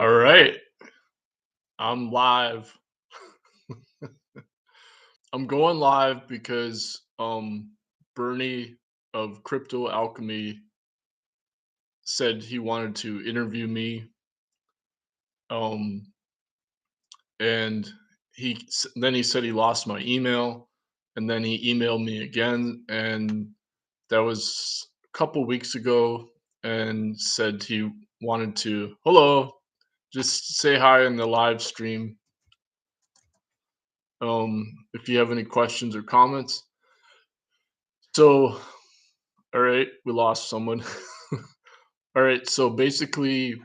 All right, I'm live. I'm going live because Bernie of Crypto Alchemy said he wanted to interview me. Um and then he said he lost my email, and then he emailed me again, and that was a couple weeks ago, and said he wanted to hello, just say hi in the live stream, if you have any questions or comments. So, all right, we lost someone. All right, so basically,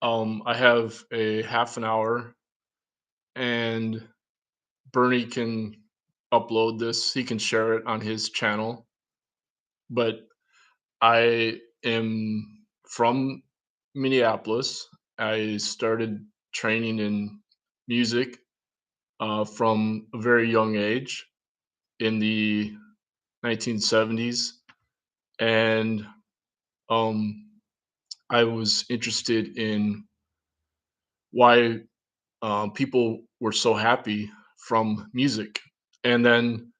I have a half an hour, and Bernie can upload this. He can share it on his channel. But I am from Minneapolis. I started training in music from a very young age in the 1970s, and um, I was interested in why people were so happy from music. And then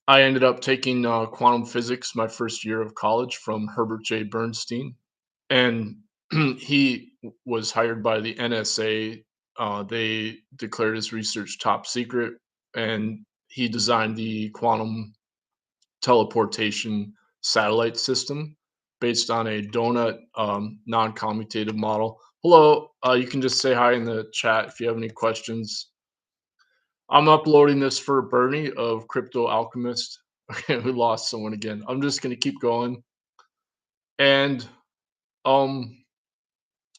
I ended up taking quantum physics my first year of college from Herbert J. Bernstein. And was hired by the NSA. They declared his research top secret, and he designed the quantum teleportation satellite system based on a donut non-commutative model. Hello, you can just say hi in the chat if you have any questions. I'm uploading this for Bernie of Crypto Alchemist. Okay, we lost someone again. I'm just gonna keep going. And um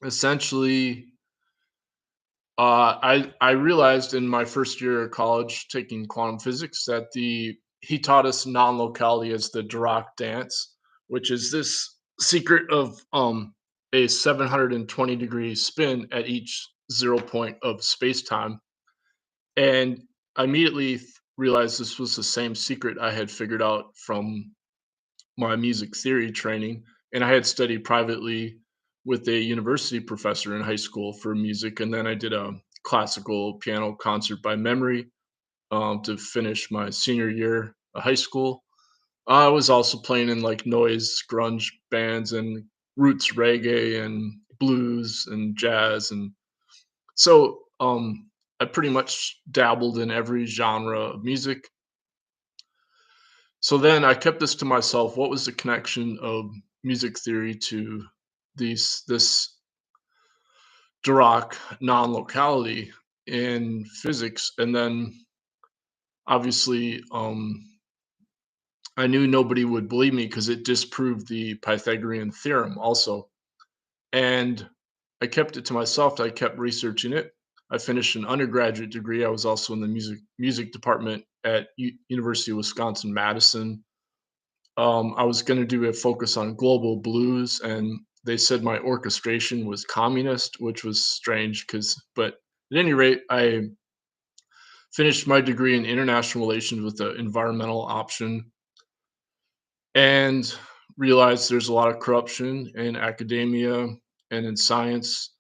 essentially, I realized in my first year of college taking quantum physics that the he taught us non-locality as the Dirac dance, which is this secret of a 720-degree spin at each 0 point of space-time. And I immediately realized this was the same secret I had figured out from my music theory training, and I had studied privately with a university professor in high school for music, and then I did a classical piano concert by memory to finish my senior year of high school. I was also playing in like noise grunge bands and roots reggae and blues and jazz, and so I pretty much dabbled in every genre of music. So then I kept this to myself. What was the connection of music theory to this Dirac non-locality in physics? And then obviously, I knew nobody would believe me because it disproved the Pythagorean theorem also. And I kept it to myself. I kept researching it. I finished an undergraduate degree. I was also in the music department at University of Wisconsin Madison. I was going to do a focus on global blues, and they said my orchestration was communist, which was strange. But at any rate, I finished my degree in international relations with the environmental option, and realized there's a lot of corruption in academia and in science.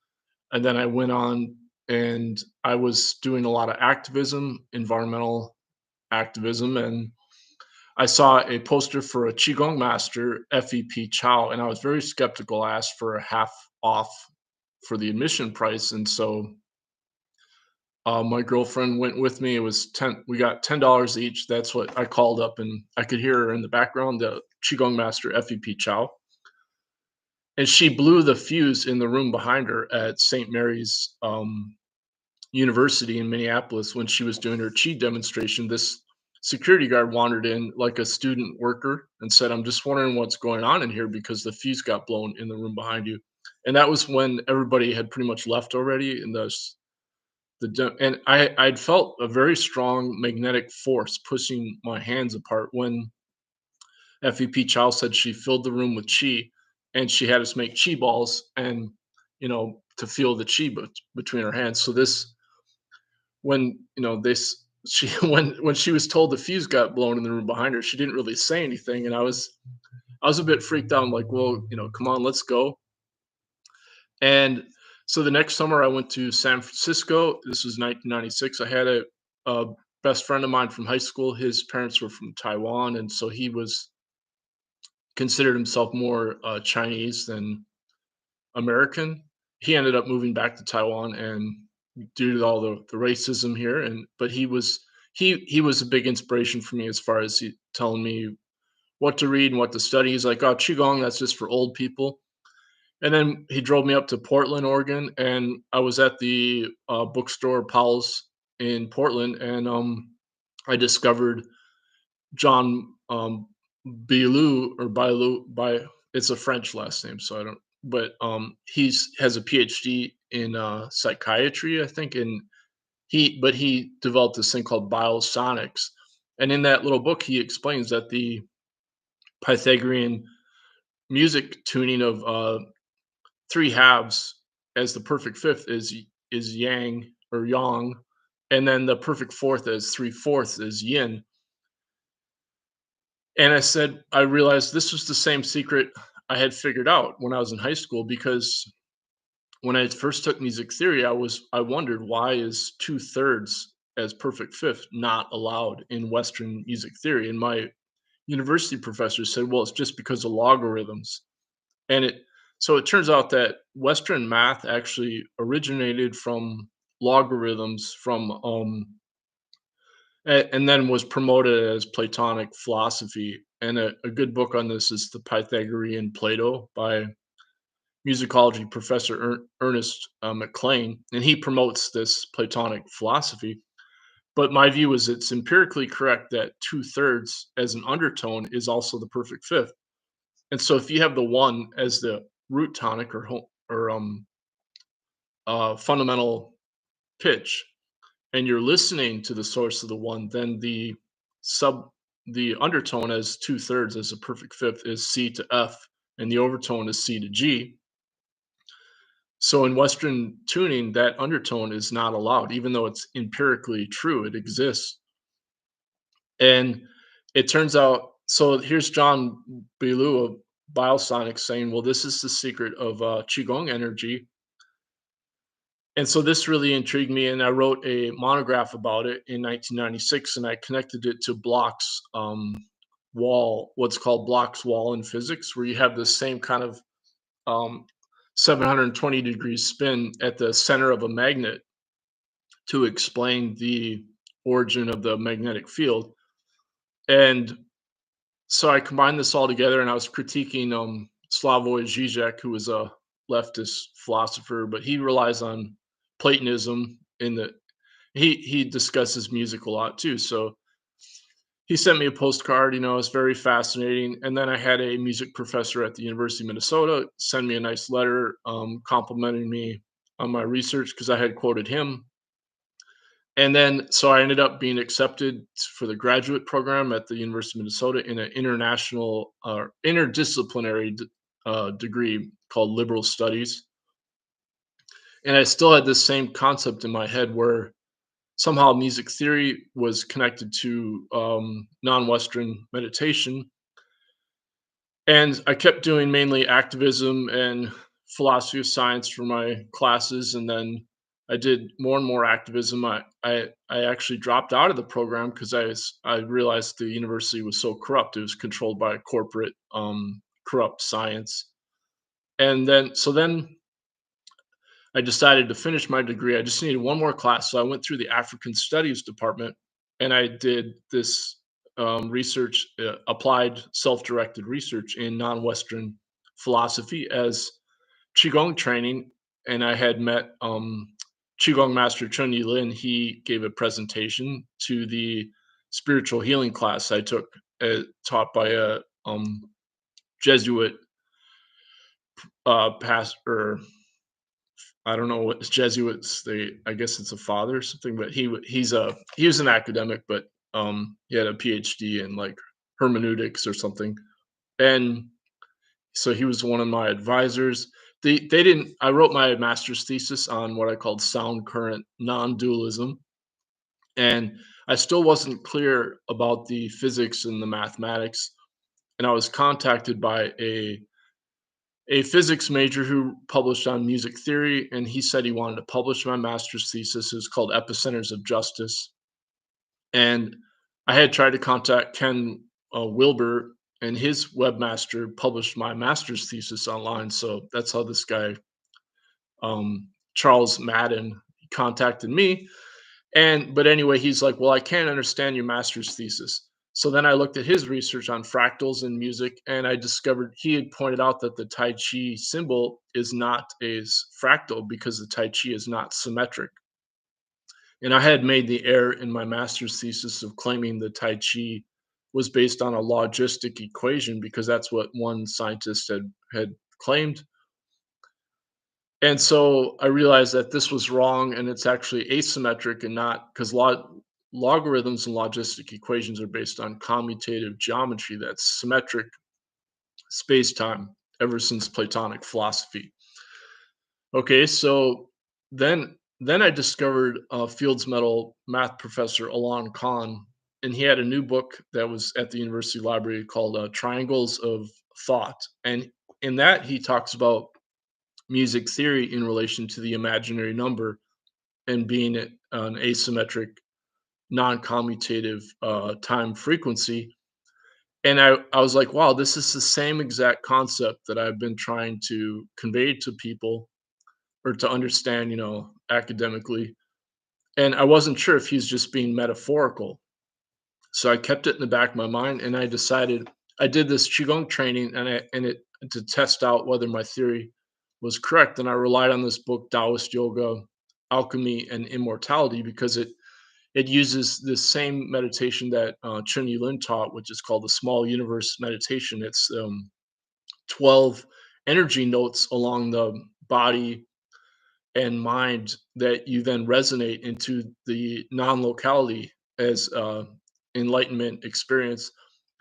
And then I went on, and I was doing a lot of activism, environmental activism, and I saw a poster for a qigong master, FEP Chow, and I was very skeptical. I asked for a half off for the admission price, and so my girlfriend went with me. It was 10. We got $10 each. That's what I called up, and I could hear her in the background, the qigong master FEP Chow, and she blew the fuse in the room behind her at St. Mary's University in Minneapolis when she was doing her chi demonstration. This security guard wandered in like a student worker and said, "I'm just wondering what's going on in here because the fuse got blown in the room behind you." And that was when everybody had pretty much left already. And and I'd felt a very strong magnetic force pushing my hands apart when FEP Chow said she filled the room with chi, and she had us make chi balls and to feel the chi between her hands. So this when this she when she was told the fuse got blown in the room behind her, she didn't really say anything, and I was a bit freaked out. I'm like, well, come on, let's go. And so the next summer I went to San Francisco. This was 1996. I had a best friend of mine from high school. His parents were from Taiwan, and so he was considered himself more Chinese than American. He ended up moving back to Taiwan, and due to all the racism here, and but he was a big inspiration for me as far as telling me what to read and what to study. He's like, "Oh, qigong, that's just for old people." And then he drove me up to Portland, Oregon, and I was at the bookstore Powell's in Portland, and I discovered John Bilou or Bailou by it's a French last name, so I don't. But he's has a PhD in psychiatry, I think, and he developed this thing called biosonics, and in that little book, he explains that the Pythagorean music tuning of three halves as the perfect fifth is yang or yang, and then the perfect fourth as three-fourths is yin. And I realized this was the same secret I had figured out when I was in high school because when I first took music theory, I wondered why is two-thirds as perfect fifth not allowed in Western music theory. And my university professor said, well, it's just because of logarithms. And it turns out that Western math actually originated from logarithms from and then was promoted as Platonic philosophy. And a good book on this is The Pythagorean Plato by musicology professor Ernest McLean, and he promotes this Platonic philosophy. But my view is it's empirically correct that two-thirds as an undertone is also the perfect fifth. And so if you have the one as the root tonic or fundamental pitch, and you're listening to the source of the one, then sub the undertone as two-thirds as a perfect fifth is C to F, and the overtone is C to G. So in Western tuning, that undertone is not allowed, even though it's empirically true. It exists. And it turns out, so here's John Bellew of Biosonics saying, well, this is the secret of Qigong energy. And so this really intrigued me, and I wrote a monograph about it in 1996, and I connected it to Bloch's wall, what's called Bloch's wall in physics, where you have the same kind of um, 720 degrees spin at the center of a magnet to explain the origin of the magnetic field. And so I combined this all together, and I was critiquing Slavoj Žižek, who was a leftist philosopher, but he relies on Platonism in the he discusses music a lot too. So he sent me a postcard, it's very fascinating. And then I had a music professor at the University of Minnesota send me a nice letter complimenting me on my research because I had quoted him. And then, so I ended up being accepted for the graduate program at the University of Minnesota in an international interdisciplinary degree called liberal studies. And I still had this same concept in my head where somehow music theory was connected to non-Western meditation. And I kept doing mainly activism and philosophy of science for my classes. And then I did more and more activism. I actually dropped out of the program because I realized the university was so corrupt. It was controlled by corporate corrupt science. And then I decided to finish my degree. I just needed one more class. So I went through the African Studies department and I did this research, applied self directed research in non Western philosophy as Qigong training. And I had met Qigong master Chun Yi Lin. He gave a presentation to the spiritual healing class I took, taught by a Jesuit pastor. I don't know what Jesuits. I guess it's a father or something, but he was an academic, but he had a PhD in like hermeneutics or something, and so he was one of my advisors. They didn't. I wrote my master's thesis on what I called sound current non-dualism, and I still wasn't clear about the physics and the mathematics. And I was contacted by a a physics major who published on music theory, and he said he wanted to publish my master's thesis. It was called Epicenters of Justice. And I had tried to contact Ken Wilber, and his webmaster published my master's thesis online. So that's how this guy, Charles Madden, contacted me. But anyway, he's like, "Well, I can't understand your master's thesis." So then I looked at his research on fractals in music, and I discovered he had pointed out that the Tai Chi symbol is not a fractal because the Tai Chi is not symmetric. And I had made the error in my master's thesis of claiming the Tai Chi was based on a logistic equation because that's what one scientist had claimed. And so I realized that this was wrong and it's actually asymmetric and not because logarithms and logistic equations are based on commutative geometry that's symmetric space-time ever since Platonic philosophy. Okay, so then I discovered Fields Medal math professor Alon Khan, and he had a new book that was at the university library called Triangles of Thought. And in that, he talks about music theory in relation to the imaginary number and being an asymmetric, non-commutative time frequency. And I was like, wow, this is the same exact concept that I've been trying to convey to people or to understand, academically. And I wasn't sure if he's just being metaphorical. So I kept it in the back of my mind and I decided I did this qigong training and it to test out whether my theory was correct. And I relied on this book, Taoist Yoga, Alchemy, and Immortality, because it uses the same meditation that Chun Lin taught, which is called the Small Universe meditation. It's 12 energy notes along the body and mind that you then resonate into the non-locality as enlightenment experience.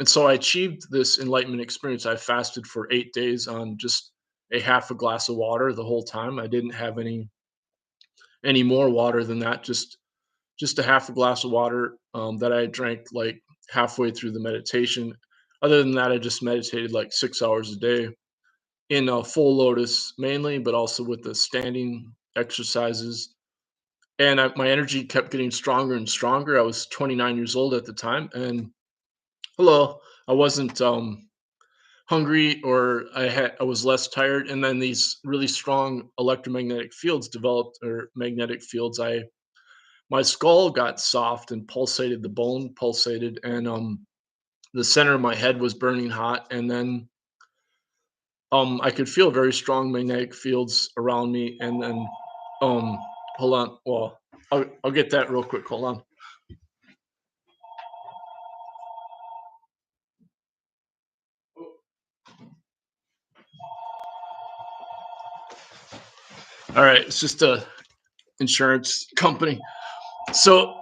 And so I achieved this enlightenment experience. I fasted for 8 days on just a half a glass of water the whole time. I didn't have any more water than that. Just a half a glass of water that I drank like halfway through the meditation. Other than that, I just meditated like 6 hours a day in a full lotus mainly, but also with the standing exercises. And my energy kept getting stronger and stronger. I was 29 years old at the time, and hello, I wasn't hungry or I was less tired. And then these really strong electromagnetic fields developed, or magnetic fields. I My skull got soft and pulsated. The bone pulsated, and the center of my head was burning hot. And then I could feel very strong magnetic fields around me. And then um, hold on. Well, I'll get that real quick. Hold on. All right, it's just a insurance company. So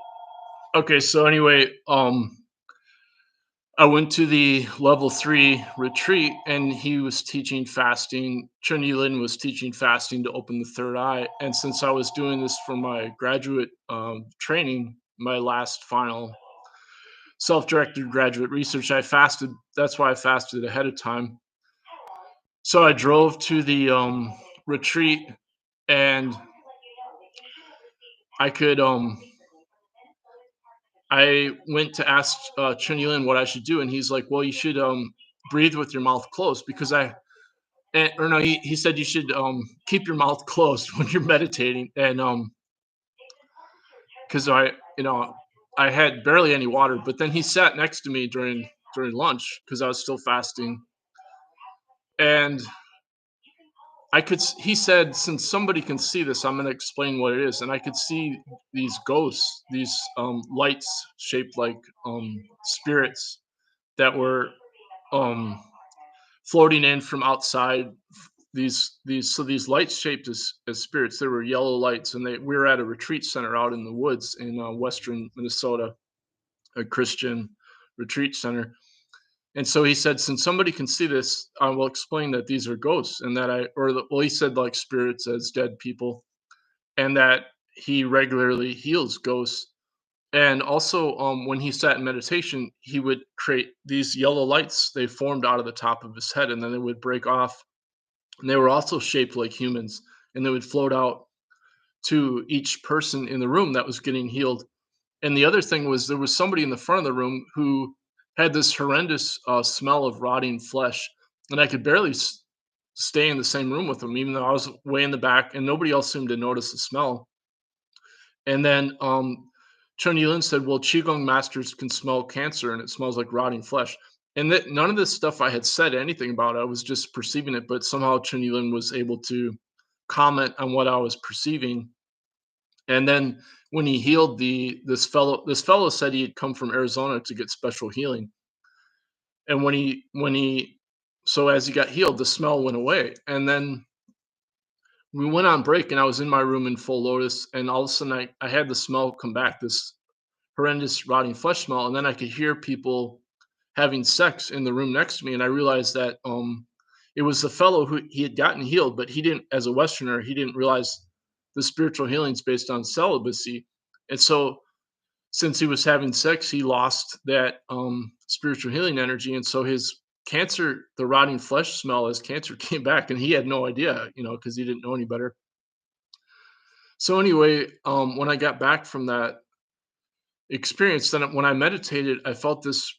okay, so anyway, I went to the level 3 retreat and he was teaching fasting. Chun Lin was teaching fasting to open the third eye. And since I was doing this for my graduate training, my last final self-directed graduate research, I fasted. That's why I fasted ahead of time. So I drove to the retreat and I could I went to ask Chun Yulin what I should do, and he's like, "Well, you should breathe with your mouth closed because or no, he said you should keep your mouth closed when you're meditating, and because I had barely any water, but then he sat next to me during lunch because I was still fasting, and he said, since somebody can see this, I'm going to explain what it is, and I could see these ghosts, these lights shaped like spirits that were um floating in from outside. These lights shaped as spirits. There were yellow lights, and we were at a retreat center out in the woods in western Minnesota, a Christian retreat center. And so he said, since somebody can see this, I will explain that these are ghosts, and that he said like spirits as dead people, and that he regularly heals ghosts. And also, when he sat in meditation, he would create these yellow lights. They formed out of the top of his head, and then they would break off and they were also shaped like humans, and they would float out to each person in the room that was getting healed. And the other thing was there was somebody in the front of the room who had this horrendous smell of rotting flesh, and I could barely stay in the same room with them, even though I was way in the back, and nobody else seemed to notice the smell. And then Chun Yulin said, "Well, qigong masters can smell cancer, and it smells like rotting flesh." And that none of this stuff I had said anything about. I was just perceiving it, but somehow Chun Yulin was able to comment on what I was perceiving. And then when he healed this fellow said he had come from Arizona to get special healing. And when he so as he got healed, the smell went away. And then we went on break and I was in my room in full lotus, and all of a sudden I had the smell come back, this horrendous rotting flesh smell, and then I could hear people having sex in the room next to me, and I realized that it was the fellow who he had gotten healed, but he didn't, as a Westerner, he didn't realize the spiritual healing is based on celibacy. And so since he was having sex, he lost that spiritual healing energy, and so his cancer, the rotting flesh smell, his cancer came back, and he had no idea, because he didn't know any better. So anyway, when I got back from that experience, then when I meditated, I felt this.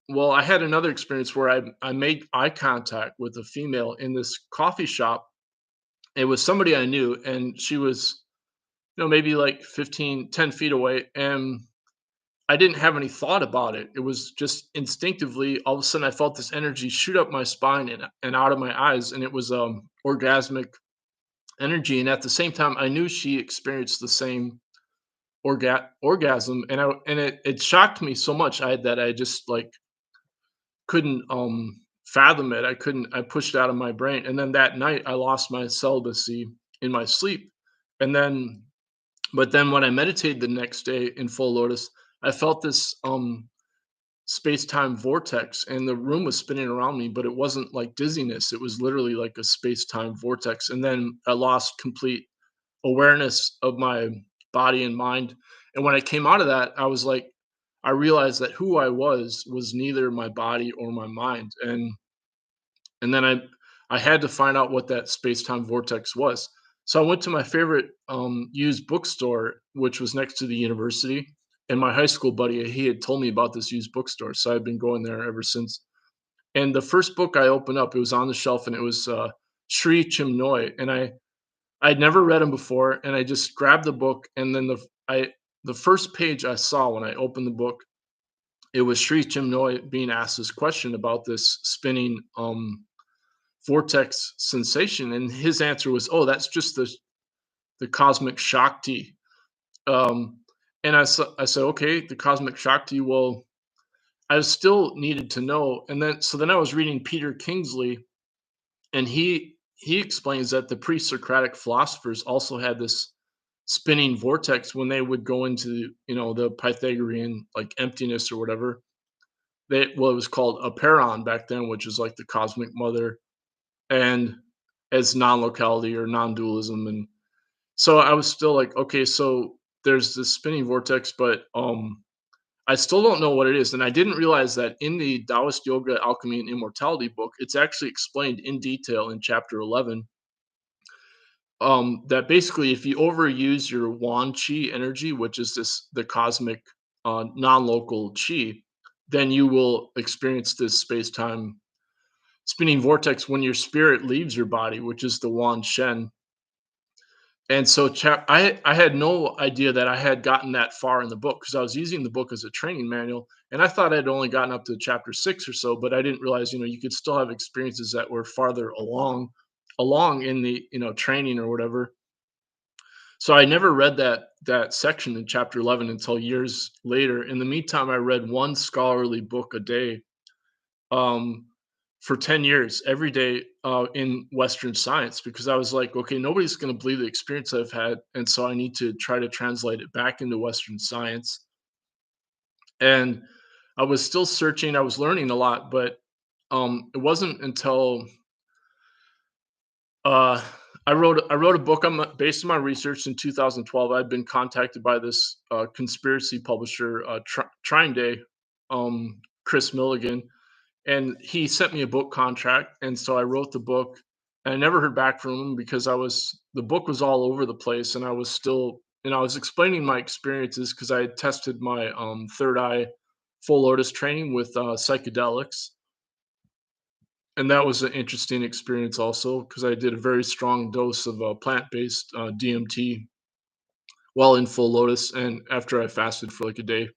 Well, I had another experience where I made eye contact with a female in this coffee shop. It was somebody I knew, and she was, maybe like 15, 10 feet away. And I didn't have any thought about it. It was just instinctively, all of a sudden, I felt this energy shoot up my spine and out of my eyes. And it was orgasmic energy. And at the same time, I knew she experienced the same orgasm. And it shocked me so much that I just like couldn't fathom it. I pushed it out of my brain. And then that night I lost my celibacy in my sleep. And then but then when I meditated the next day in full lotus, I felt this space-time vortex, and the room was spinning around me, but it wasn't like dizziness. It was literally like a space-time vortex. And then I lost complete awareness of my body and mind. And when I came out of that, I was like, I realized that who I was neither my body or my mind. And then I had to find out what that space-time vortex was. So I went to my favorite used bookstore, which was next to the university. And my high school buddy, he had told me about this used bookstore, so I've been going there ever since. And the first book I opened up, it was on the shelf, and it was Sri Chinmoy, and I'd never read him before, and I just grabbed the book, and then the first page I saw when I opened the book, it was Sri Chinmoy being asked this question about this spinning vortex sensation, and his answer was, "Oh, that's just the cosmic Shakti." Um, and I said, "Okay, the cosmic Shakti." Well, I still needed to know, and then I was reading Peter Kingsley, and he explains that the pre-Socratic philosophers also had this spinning vortex when they would go into the Pythagorean like emptiness or whatever. What was called a peron back then, which is like the cosmic mother, and as non-locality or non-dualism. And so I was still like, okay, so there's this spinning vortex, but I still don't know what it is. And I didn't realize that in the Taoist Yoga, Alchemy, and Immortality book, it's actually explained in detail in chapter 11, that basically if you overuse your Wan Chi energy, which is the cosmic non-local chi, then you will experience this space-time spinning vortex when your spirit leaves your body, which is the Wan Shen. And so I had no idea that I had gotten that far in the book because I was using the book as a training manual, and I thought I'd only gotten up to chapter 6 or so, but I didn't realize, you could still have experiences that were farther along in the, training or whatever. So I never read that section in chapter 11 until years later. In the meantime, I read one scholarly book a day, um, for 10 years every day in Western science, because I was like, okay, nobody's going to believe the experience I've had. And so I need to try to translate it back into Western science. And I was still searching, I was learning a lot, but it wasn't until uh, I wrote a book based on my research in 2012. I'd been contacted by this conspiracy publisher, Trine Day, Chris Milligan, and he sent me a book contract, and so I wrote the book. And I never heard back from him because the book was all over the place, and I was still, I was explaining my experiences because I had tested my third eye full lotus training with psychedelics, and that was an interesting experience also because I did a very strong dose of plant-based DMT while in full lotus, and after I fasted for like a day.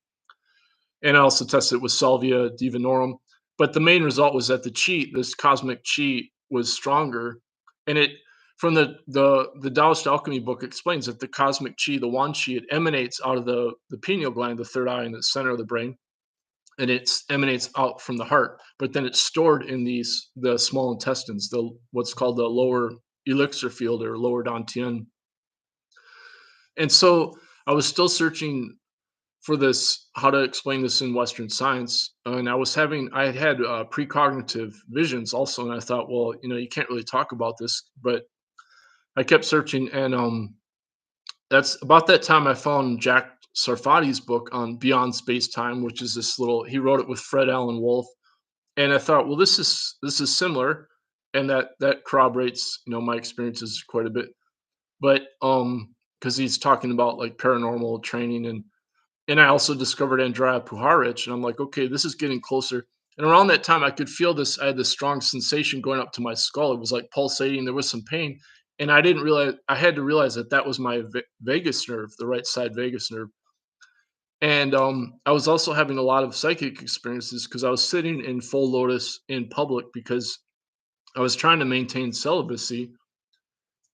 And I also tested it with Salvia divinorum. But the main result was that the chi, this cosmic chi, was stronger. And it, from the Taoist alchemy book, explains that the cosmic chi, the wan chi, it emanates out of the pineal gland, the third eye in the center of the brain, and it emanates out from the heart. But then it's stored in the small intestines, the what's called the lower elixir field or lower dantian. And so I was still searching for this, how to explain this in Western science. And I had had precognitive visions also, and I thought, well, you can't really talk about this, but I kept searching, and that's about that time I found Jack Sarfati's book on Beyond Space Time, which is this little. He wrote it with Fred Allen Wolf, and I thought, well, this is similar, and that corroborates my experiences quite a bit. But because he's talking about like paranormal training, and I also discovered Andrea Puharich, and I'm like, okay, this is getting closer. And around that time, I could feel this. I had this strong sensation going up to my skull. It was like pulsating. There was some pain, and I didn't realize. I had to realize that that was my vagus nerve, the right side vagus nerve. And I was also having a lot of psychic experiences because I was sitting in full lotus in public because I was trying to maintain celibacy,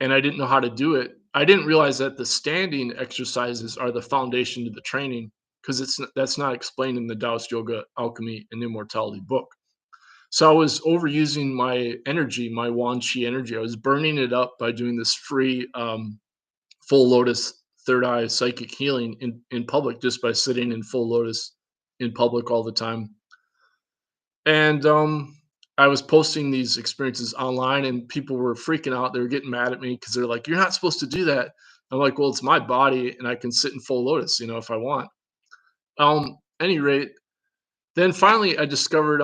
and I didn't know how to do it. I didn't realize that the standing exercises are the foundation to the training because that's not explained in the Taoist Yoga, Alchemy, and Immortality book. So I was overusing my energy, my Wan Chi energy. I was burning it up by doing this free full lotus third eye psychic healing in public just by sitting in full lotus in public all the time. And I was posting these experiences online, and people were freaking out. They were getting mad at me because they're like, "You're not supposed to do that." I'm like, "Well, it's my body, and I can sit in full lotus, if I want." Any rate, then finally I discovered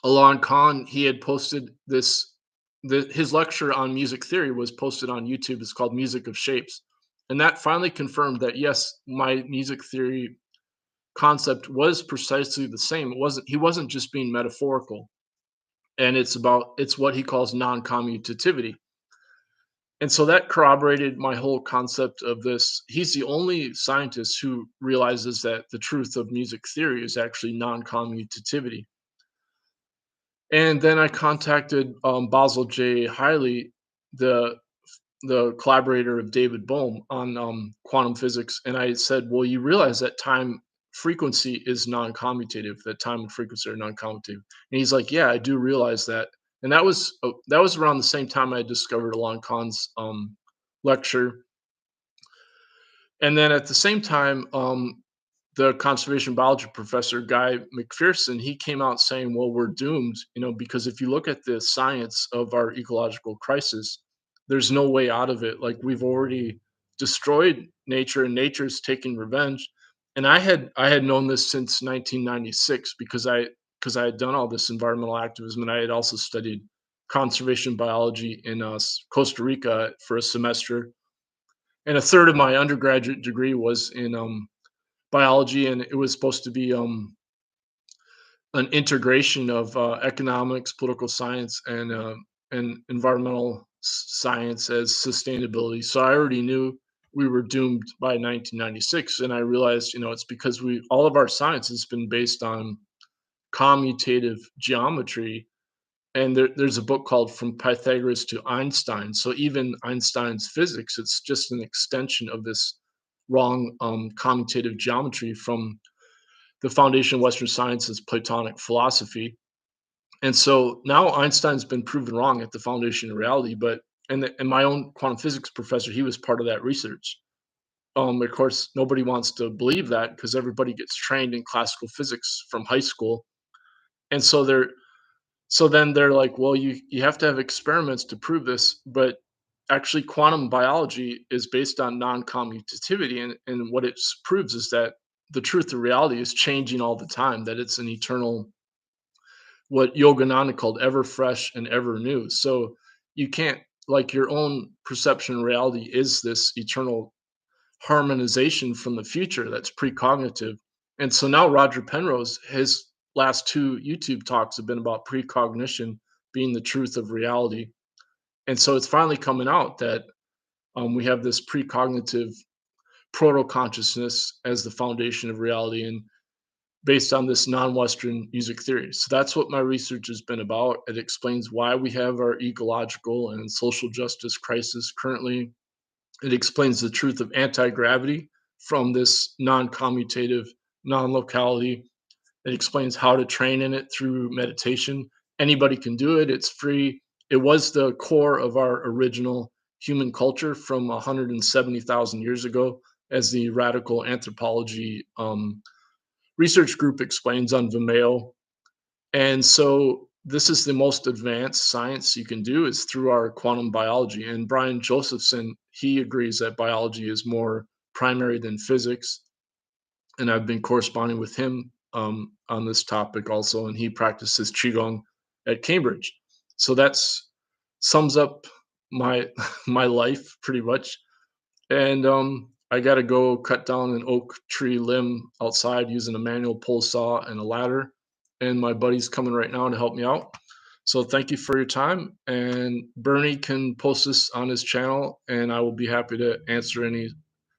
Alon Khan. He had posted his lecture on music theory was posted on YouTube. It's called Music of Shapes, and that finally confirmed that yes, my music theory concept was precisely the same. He wasn't just being metaphorical, and it's what he calls noncommutativity. And so that corroborated my whole concept of this. He's the only scientist who realizes that the truth of music theory is actually noncommutativity. And then I contacted Basil J. Hiley, the the collaborator of David Bohm on quantum physics, and I said, "Well, you realize that time frequency is non-commutative. That time and frequency are non-commutative." And he's like, "Yeah, I do realize that." And that was around the same time I discovered Alon Khan's lecture, and then at the same time, the conservation biology professor Guy McPherson, he came out saying, "Well, we're doomed, because if you look at the science of our ecological crisis, there's no way out of it. Like we've already destroyed nature, and nature's taking revenge." And I had known this since 1996 because I had done all this environmental activism, and I had also studied conservation biology in Costa Rica for a semester, and a third of my undergraduate degree was in biology, and it was supposed to be an integration of economics, political science, and environmental science as sustainability. So I already knew we were doomed by 1996, and I realized, it's because we all of our science has been based on commutative geometry. And there's a book called From Pythagoras to Einstein. So even Einstein's physics, it's just an extension of this wrong commutative geometry from the foundation of Western science is Platonic philosophy. And so now Einstein's been proven wrong at the foundation of reality, but and my own quantum physics professor, he was part of that research. Of course, nobody wants to believe that because everybody gets trained in classical physics from high school, and so then they're like, well, you have to have experiments to prove this, but actually quantum biology is based on non-commutativity, and what it proves is that the truth of reality is changing all the time, that it's an eternal what Yogananda called ever fresh and ever new. So you can't, like, your own perception of reality is this eternal harmonization from the future that's precognitive. And so now Roger Penrose, his last two YouTube talks have been about precognition being the truth of reality. And so it's finally coming out that we have this precognitive proto consciousness as the foundation of reality, and based on this non-Western music theory. So that's what my research has been about. It explains why we have our ecological and social justice crisis currently. It explains the truth of anti-gravity from this non-commutative non-locality. It explains how to train in it through meditation. Anybody can do it. It's free. It was the core of our original human culture from 170,000 years ago, as the radical anthropology research group explains on Vimeo. And so this is the most advanced science you can do is through our quantum biology. And Brian Josephson, he agrees that biology is more primary than physics. And I've been corresponding with him on this topic also. And he practices qigong at Cambridge. So that's sums up my my life pretty much. And I got to go cut down an oak tree limb outside using a manual pull saw and a ladder. And my buddy's coming right now to help me out. So thank you for your time. And Bernie can post this on his channel, and I will be happy to answer any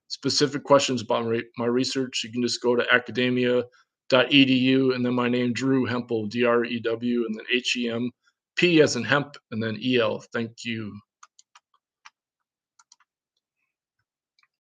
specific questions about my research. You can just go to academia.edu and then my name, Drew Hempel, Drew, and then HEMP, as in hemp, and then EL. Thank you.